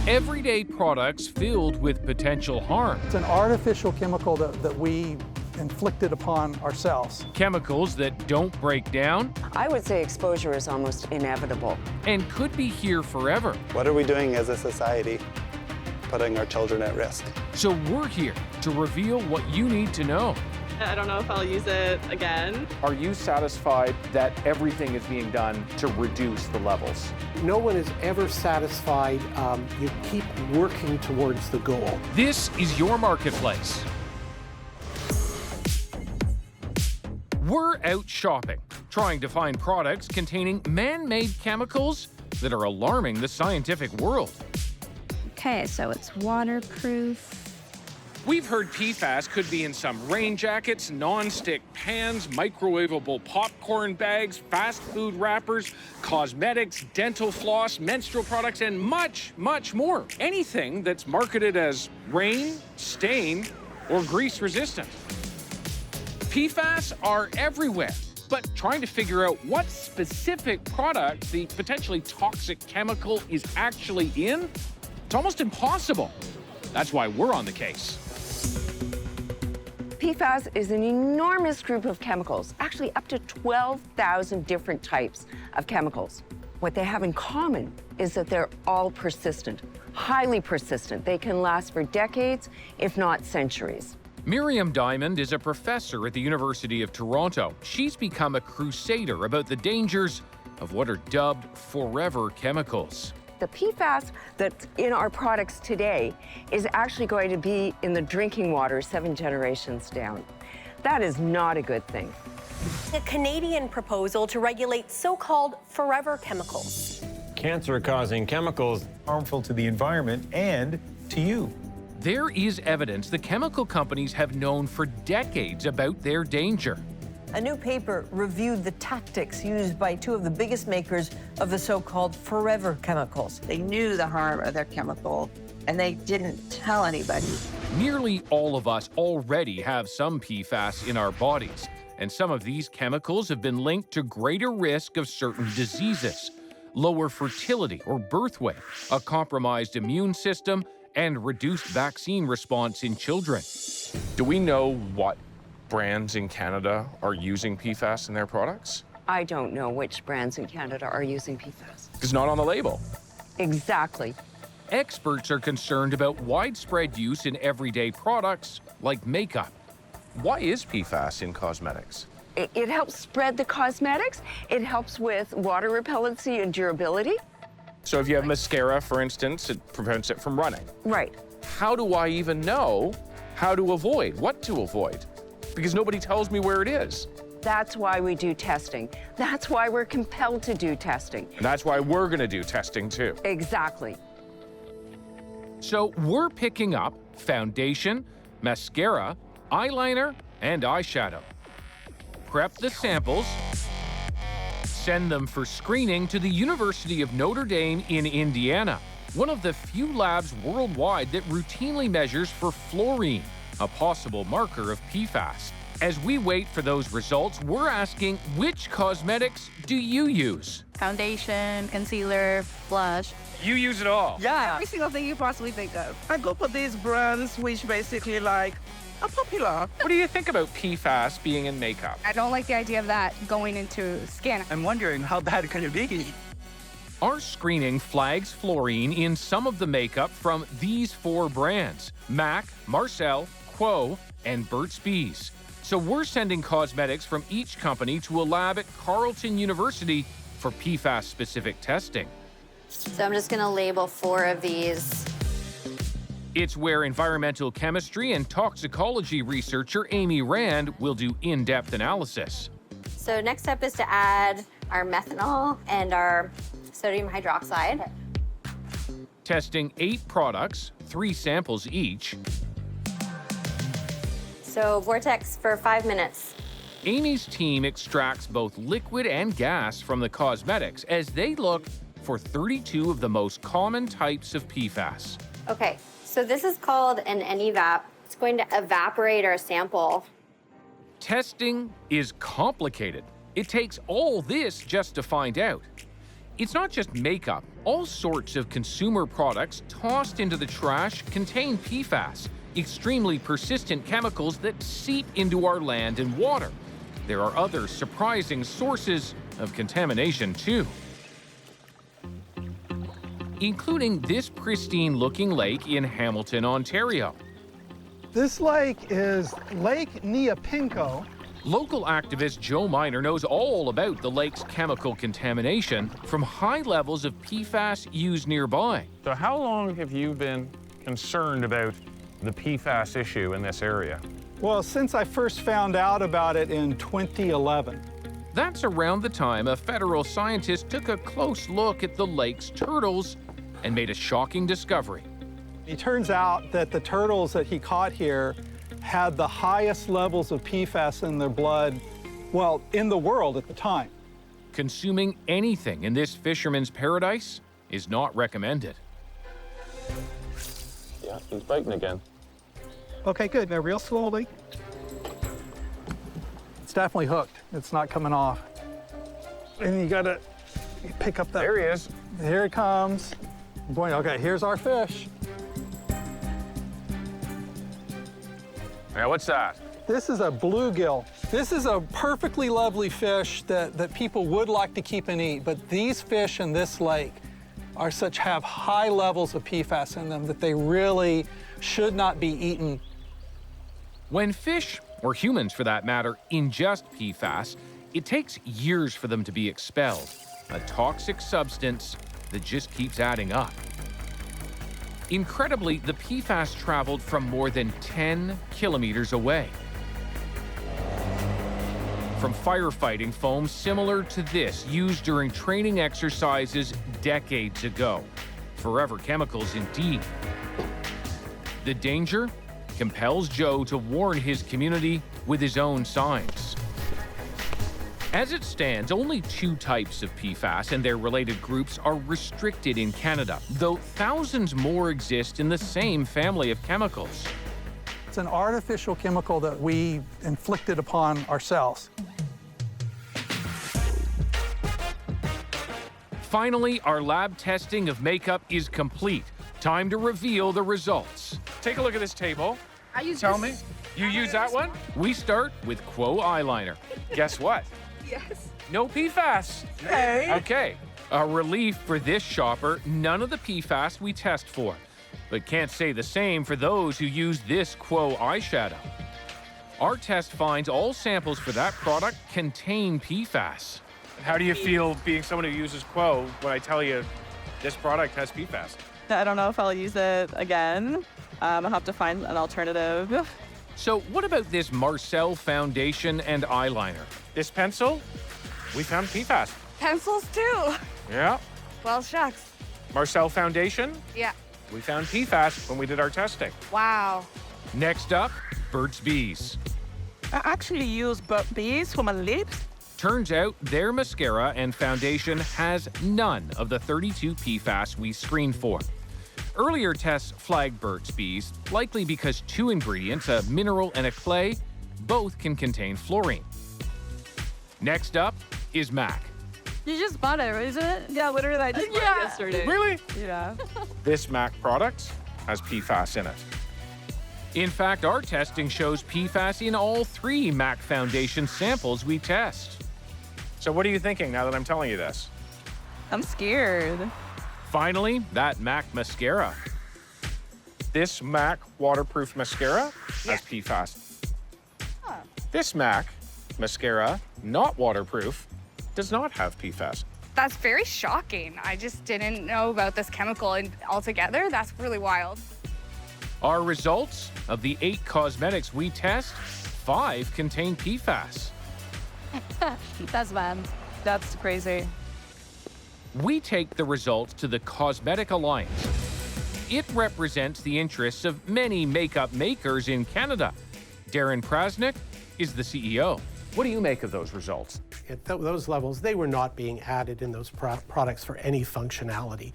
Everyday products filled with potential harm. It's an artificial chemical that we inflicted upon ourselves. Chemicals that don't break down I would say exposure is almost inevitable. and could be here forever. What are we doing as a society, putting our children at risk? So we're here to reveal what you need to know. I don't know if I'll use it again. Are you satisfied that everything is being done to reduce the levels? No one is ever satisfied. You keep working towards the goal. This is your marketplace. We're out shopping, trying to find products containing man-made chemicals that are alarming the scientific world. Okay, so it's waterproof. We've heard PFAS could be in some rain jackets, non-stick pans, microwavable popcorn bags, fast food wrappers, cosmetics, dental floss, menstrual products, and much, much more. Anything that's marketed as rain, stain, or grease resistant. PFAS are everywhere, but trying to figure out what specific product the potentially toxic chemical is actually in, it's almost impossible. That's why we're on the case. PFAS is an enormous group of chemicals, actually up to 12,000 different types of chemicals. What they have in common is that they're all persistent, highly persistent. They can last for decades, if not centuries. Miriam Diamond is a professor at the University of Toronto. She's become a crusader about the dangers of what are dubbed forever chemicals. The PFAS that's in our products today is actually going to be in the drinking water 7 generations down. That is not a good thing. A Canadian proposal to regulate so-called forever chemicals. Cancer-causing chemicals harmful to the environment and to you. There is evidence the chemical companies have known for decades about their danger. A new paper reviewed the tactics used by 2 of the biggest makers of the so-called forever chemicals. They knew the harm of their chemical, and they didn't tell anybody. Nearly all of us already have some PFAS in our bodies, and some of these chemicals have been linked to greater risk of certain diseases, lower fertility or birth weight, a compromised immune system, and reduced vaccine response in children. Do we know what brands in Canada are using PFAS in their products? I don't know which brands in Canada are using PFAS. It's not on the label. Exactly. Experts are concerned about widespread use in everyday products like makeup. Why is PFAS in cosmetics? It helps spread the cosmetics. It helps with water repellency and durability. So if you have mascara, for instance, it prevents it from running. Right. How do I even know how to avoid, what to avoid? Because nobody tells me where it is. That's why we do testing. That's why we're compelled to do testing. And that's why we're going to do testing too. Exactly. So we're picking up foundation, mascara, eyeliner, and eyeshadow. Prep the samples, send them for screening to the University of Notre Dame in Indiana, one of the few labs worldwide that routinely measures for fluorine, a possible marker of PFAS. As we wait for those results, we're asking, which cosmetics do you use? Foundation, concealer, blush. You use it all. Yeah. Every single thing you possibly think of. I go for these brands which basically like are popular. What do you think about PFAS being in makeup? I don't like the idea of that going into skin. I'm wondering how bad can it be? Our screening flags fluorine in some of the makeup from these 4 brands: MAC, Marcel, Quo, and Burt's Bees. So we're sending cosmetics from each company to a lab at Carleton University for PFAS-specific testing. So I'm just gonna label 4 of these. It's where environmental chemistry and toxicology researcher Amy Rand will do in-depth analysis. So next step is to add our methanol and our sodium hydroxide. Testing 8 products, 3 samples each. So vortex for 5 minutes. Amy's team extracts both liquid and gas from the cosmetics as they look for 32 of the most common types of PFAS. Okay, so this is called an NEVAP. It's going to evaporate our sample. Testing is complicated. It takes all this just to find out. It's not just makeup. All sorts of consumer products tossed into the trash contain PFAS, extremely persistent chemicals that seep into our land and water. There are other surprising sources of contamination, too, including this pristine-looking lake in Hamilton, Ontario. This lake is Lake Neapinko. Local activist Joe Miner knows all about the lake's chemical contamination from high levels of PFAS used nearby. So how long have you been concerned about the PFAS issue in this area? Well, since I first found out about it in 2011. That's around the time a federal scientist took a close look at the lake's turtles and made a shocking discovery. It turns out that the turtles that he caught here had the highest levels of PFAS in their blood, well, in the world at the time. Consuming anything in this fisherman's paradise is not recommended. Yeah, he's biting again. Okay, good. Now, real slowly. It's definitely hooked. It's not coming off. And you gotta pick up that. There he is. Here it comes. Boy, okay, here's our fish. Now, what's that? This is a bluegill. This is a perfectly lovely fish that people would like to keep and eat, but these fish in this lake have high levels of PFAS in them that they really should not be eaten. When fish, or humans for that matter, ingest PFAS, it takes years for them to be expelled, a toxic substance that just keeps adding up. Incredibly, the PFAS traveled from more than 10 kilometers away. From firefighting foam similar to this used during training exercises decades ago. Forever chemicals indeed. The danger compels Joe to warn his community with his own signs. As it stands, only 2 types of PFAS and their related groups are restricted in Canada, though thousands more exist in the same family of chemicals. It's an artificial chemical that we inflicted upon ourselves. Finally, our lab testing of makeup is complete. Time to reveal the results. Take a look at this table. I use Tell this. me. You use that one? We start with Quo eyeliner. Guess what? Yes. No PFAS. Hey. Okay, a relief for this shopper, none of the PFAS we test for. But can't say the same for those who use this Quo eyeshadow. Our test finds all samples for that product contain PFAS. How do you feel being someone who uses Quo when I tell you this product has PFAS? I don't know if I'll use it again. I'll have to find an alternative. So what about this Marcel foundation and eyeliner? This pencil, we found PFAS. Pencils too. Yeah. Well, shucks. Marcel foundation, Yeah. we found PFAS when we did our testing. Wow. Next up, Burt's Bees. I actually use Burt's Bees for my lips. Turns out their mascara and foundation has none of the 32 PFAS we screened for. Earlier tests flagged Burt's Bees, likely because 2 ingredients, a mineral and a clay, both can contain fluorine. Next up is MAC. You just bought it, isn't it? Yeah, literally, I just bought it yesterday. Really? Yeah. This MAC product has PFAS in it. In fact, our testing shows PFAS in all 3 MAC foundation samples we test. So what are you thinking now that I'm telling you this? I'm scared. Finally, that MAC mascara. This MAC waterproof mascara has PFAS. This MAC mascara, not waterproof, does not have PFAS. That's very shocking. I just didn't know about this chemical and altogether. That's really wild. Our results of the 8 cosmetics we test, 5 contain PFAS. That's bad. That's crazy. We take the results to the Cosmetic Alliance. It represents the interests of many makeup makers in Canada. Darren Prasnick is the CEO. What do you make of those results? At those levels, they were not being added in those products for any functionality.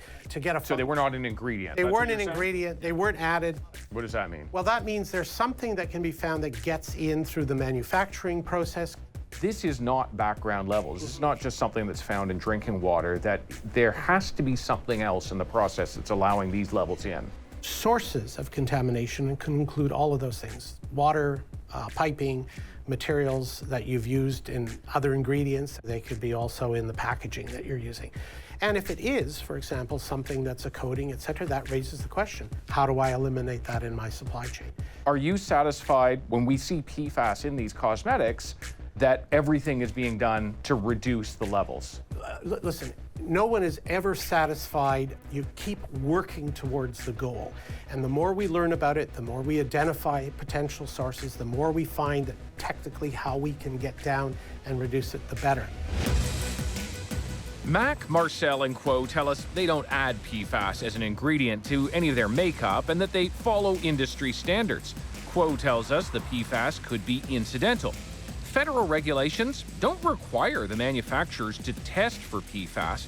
So they were not an ingredient? They that's weren't what an you're saying? ingredient. They weren't added. What does that mean? Well, that means there's something that can be found that gets in through the manufacturing process, This is not background levels. This is not just something that's found in drinking water, that there has to be something else in the process that's allowing these levels in. Sources of contamination can include all of those things: water, piping, materials that you've used in other ingredients. They could be also in the packaging that you're using. And if it is, for example, something that's a coating, et cetera, that raises the question, how do I eliminate that in my supply chain? Are you satisfied when we see PFAS in these cosmetics that everything is being done to reduce the levels? Listen, no one is ever satisfied. You keep working towards the goal. And the more we learn about it, the more we identify potential sources, the more we find that technically how we can get down and reduce it, the better. Mac, Marcel, and Quo tell us they don't add PFAS as an ingredient to any of their makeup and that they follow industry standards. Quo tells us the PFAS could be incidental. Federal regulations don't require the manufacturers to test for PFAS,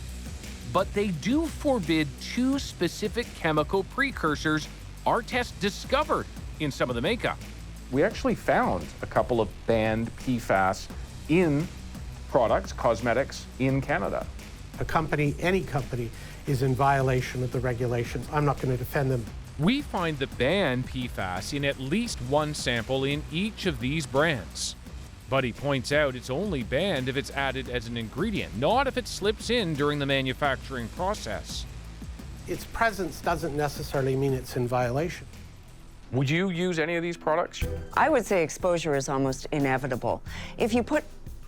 but they do forbid two specific chemical precursors our test discovered in some of the makeup. We actually found a couple of banned PFAS in products, cosmetics, in Canada. A company, any company, is in violation of the regulations. I'm not going to defend them. We find the banned PFAS in at least one sample in each of these brands. But he points out it's only banned if it's added as an ingredient, not if it slips in during the manufacturing process. Its presence doesn't necessarily mean it's in violation. Would you use any of these products? I would say exposure is almost inevitable. If you put,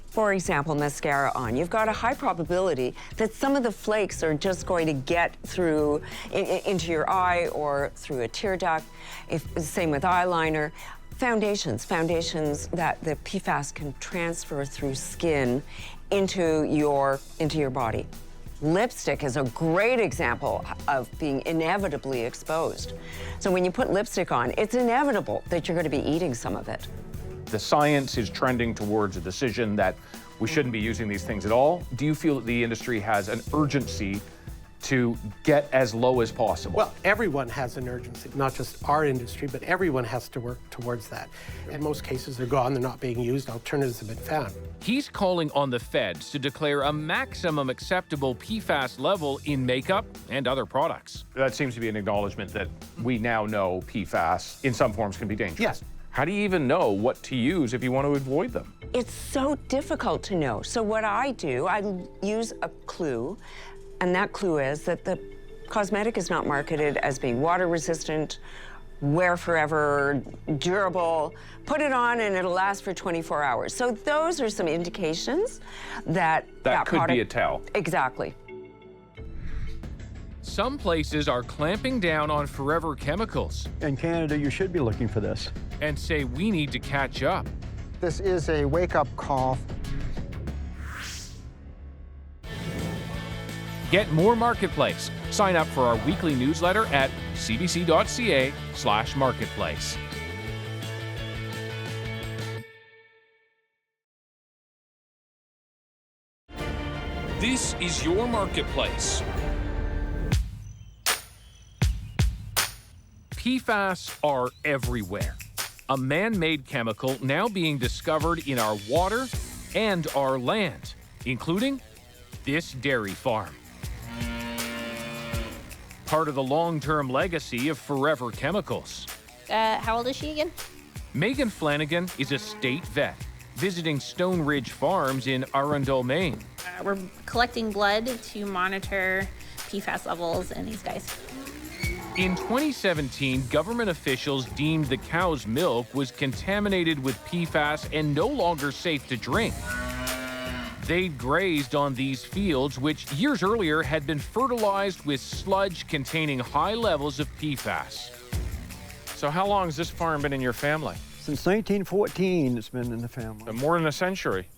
for example, mascara on, you've got a high probability that some of the flakes are just going to get through into your eye or through a tear duct. Same with eyeliner. Foundations that the PFAS can transfer through skin into your body. Lipstick is a great example of being inevitably exposed. So when you put lipstick on, it's inevitable that you're going to be eating some of it. The science is trending towards a decision that we shouldn't be using these things at all. Do you feel that the industry has an urgency to get as low as possible? Well, everyone has an urgency, not just our industry, but everyone has to work towards that. In most cases, they're gone, they're not being used, alternatives have been found. He's calling on the feds to declare a maximum acceptable PFAS level in makeup and other products. That seems to be an acknowledgement that we now know PFAS in some forms can be dangerous. Yes. How do you even know what to use if you want to avoid them? It's so difficult to know. So what I do, I use a clue, and that clue is that the cosmetic is not marketed as being water resistant, wear forever, durable, put it on and it'll last for 24 hours. So those are some indications that that could product, be a tell. Exactly. Some places are clamping down on forever chemicals. In Canada, you should be looking for this. And say we need to catch up. This is a wake-up call. Get more Marketplace. Sign up for our weekly newsletter at cbc.ca/marketplace. This is your Marketplace. PFAS are everywhere. A man-made chemical now being discovered in our water and our land, including this dairy farm. Part of the long-term legacy of Forever Chemicals. How old is she again? Megan Flanagan is a state vet, visiting Stone Ridge Farms in Arundel, Maine. We're collecting blood to monitor PFAS levels in these guys. In 2017, government officials deemed the cow's milk was contaminated with PFAS and no longer safe to drink. They'd grazed on these fields, which years earlier had been fertilized with sludge containing high levels of PFAS. So how long has this farm been in your family? Since 1914, it's been in the family. More than a century.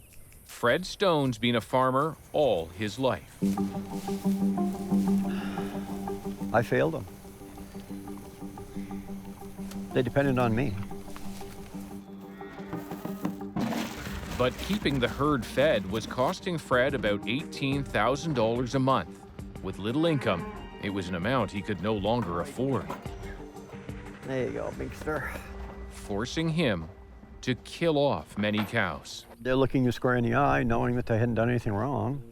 Fred Stone's been a farmer all his life. I failed them. They depended on me. But keeping the herd fed was costing Fred about $18,000 a month. With little income, it was an amount he could no longer afford. There you go, big stir. Forcing him to kill off many cows. They're looking you square in the eye, knowing that they hadn't done anything wrong,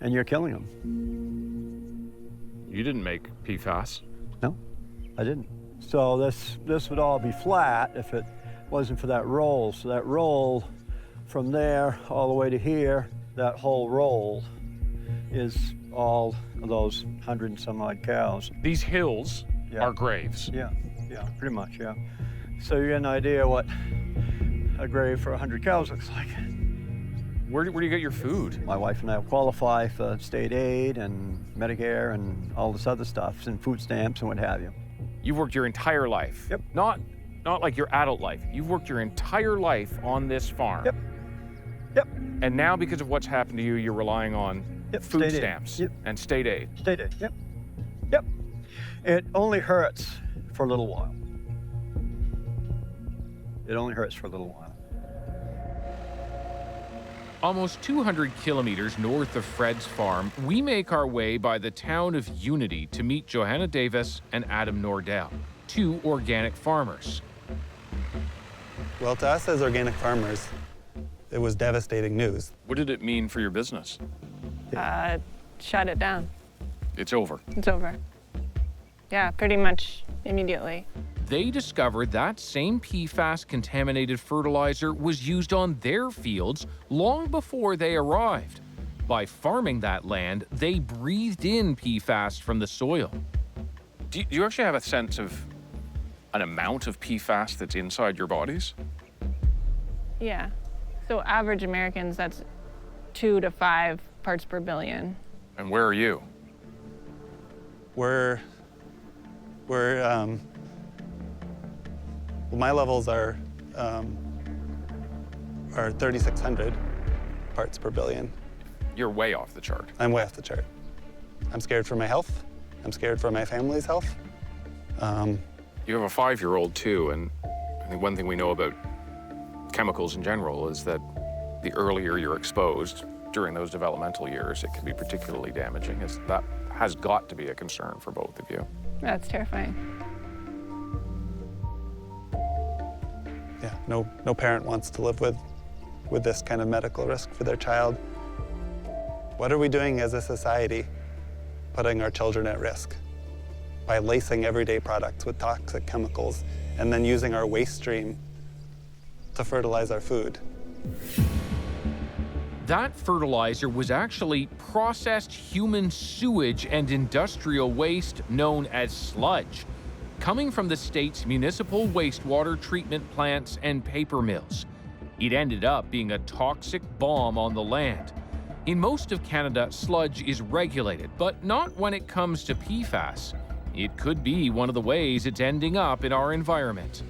and you're killing them. You didn't make PFAS. No, I didn't. So this would all be flat if it wasn't for that roll. So that roll from there all the way to here, that whole roll is all of those 100 and some odd cows. These hills are graves. Yeah, pretty much, yeah. So you get an idea what a grave for 100 cows looks like. Where do you get your food? My wife and I qualify for state aid and Medicare and all this other stuff, and food stamps and what have you. You've worked your entire life. Yep. Not like your adult life. You've worked your entire life on this farm. Yep. And now, because of what's happened to you, you're relying on food state stamps aid. and state aid. State aid, yep. It only hurts for a little while. It only hurts for a little while. Almost 200 kilometers north of Fred's farm, we make our way by the town of Unity to meet Johanna Davis and Adam Nordell, two organic farmers. Well, to us as organic farmers, it was devastating news. What did it mean for your business? Shut it down. It's over. It's over. Yeah, pretty much immediately. They discovered that same PFAS-contaminated fertilizer was used on their fields long before they arrived. By farming that land, they breathed in PFAS from the soil. Do you actually have a sense of an amount of PFAS that's inside your bodies? Yeah. So average Americans, that's 2 to 5 parts per billion. And where are you? Well, my levels are 3,600 parts per billion. You're way off the chart. I'm way off the chart. I'm scared for my health. I'm scared for my family's health. You have a 5-year-old too, and I think one thing we know about chemicals in general is that the earlier you're exposed during those developmental years, it can be particularly damaging. That has got to be a concern for both of you. That's terrifying. Yeah, no parent wants to live with this kind of medical risk for their child. What are we doing as a society, putting our children at risk by lacing everyday products with toxic chemicals and then using our waste stream to fertilize our food? That fertilizer was actually processed human sewage and industrial waste known as sludge, coming from the state's municipal wastewater treatment plants and paper mills. It ended up being a toxic bomb on the land. In most of Canada, sludge is regulated, but not when it comes to PFAS. It could be one of the ways it's ending up in our environment.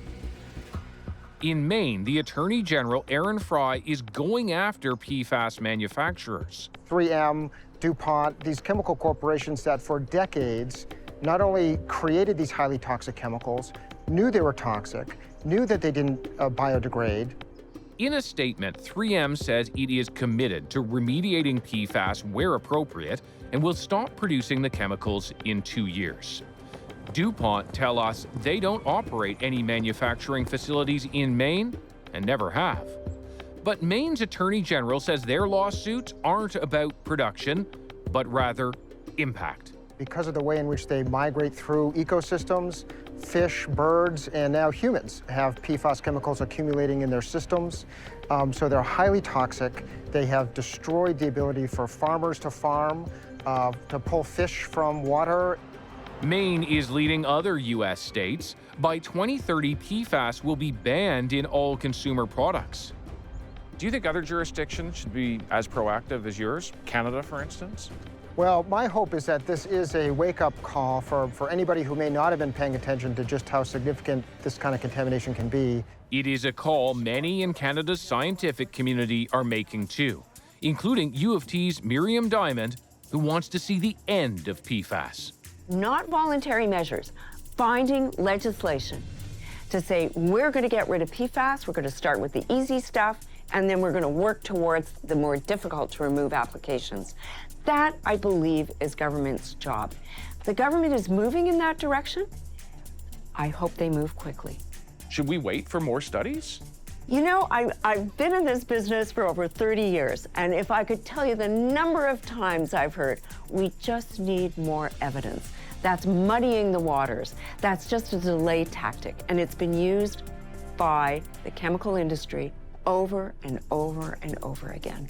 In Maine, the Attorney General, Aaron Fry, is going after PFAS manufacturers. 3M, DuPont, these chemical corporations that for decades not only created these highly toxic chemicals, knew they were toxic, knew that they didn't biodegrade. In a statement, 3M says it is committed to remediating PFAS where appropriate and will stop producing the chemicals in 2 years. DuPont tell us they don't operate any manufacturing facilities in Maine and never have. But Maine's Attorney General says their lawsuits aren't about production, but rather impact. Because of the way in which they migrate through ecosystems, fish, birds, and now humans have PFAS chemicals accumulating in their systems. So they're highly toxic. They have destroyed the ability for farmers to farm, to pull fish from water. Maine is leading other U.S. states. By 2030, PFAS will be banned in all consumer products. Do you think other jurisdictions should be as proactive as yours? Canada, for instance? Well, my hope is that this is a wake-up call for anybody who may not have been paying attention to just how significant this kind of contamination can be. It is a call many in Canada's scientific community are making too, including U of T's Miriam Diamond, who wants to see the end of PFAS. Not voluntary measures, finding legislation to say we're going to get rid of PFAS, we're going to start with the easy stuff, and then we're going to work towards the more difficult to remove applications. That, I believe, is government's job. The government is moving in that direction. I hope they move quickly. Should we wait for more studies? You know, I've been in this business for over 30 years, and if I could tell you the number of times I've heard, we just need more evidence. That's muddying the waters. That's just a delay tactic, and it's been used by the chemical industry over and over and over again.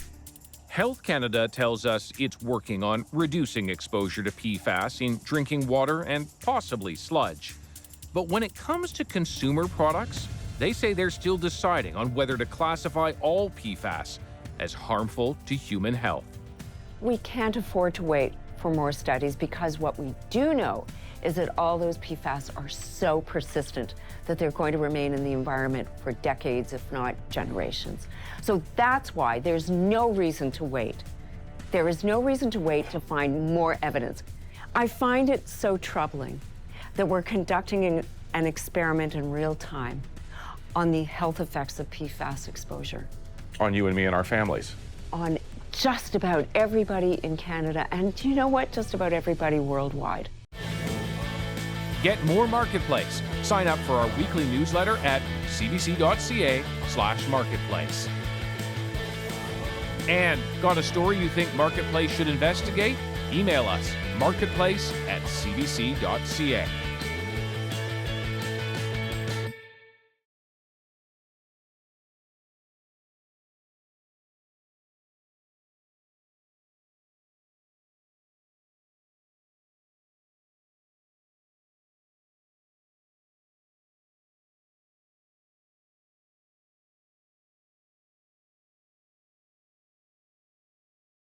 Health Canada tells us it's working on reducing exposure to PFAS in drinking water and possibly sludge. But when it comes to consumer products, they say they're still deciding on whether to classify all PFAS as harmful to human health. We can't afford to wait for more studies because what we do know is that all those PFAS are so persistent that they're going to remain in the environment for decades, if not generations. So that's why there's no reason to wait. There is no reason to wait to find more evidence. I find it so troubling that we're conducting an experiment in real time on the health effects of PFAS exposure. On you and me and our families. On just about everybody in Canada, and do you know what? Just about everybody worldwide. Get more Marketplace. Sign up for our weekly newsletter at cbc.ca/marketplace. And got a story you think Marketplace should investigate? Email us, marketplace@cbc.ca.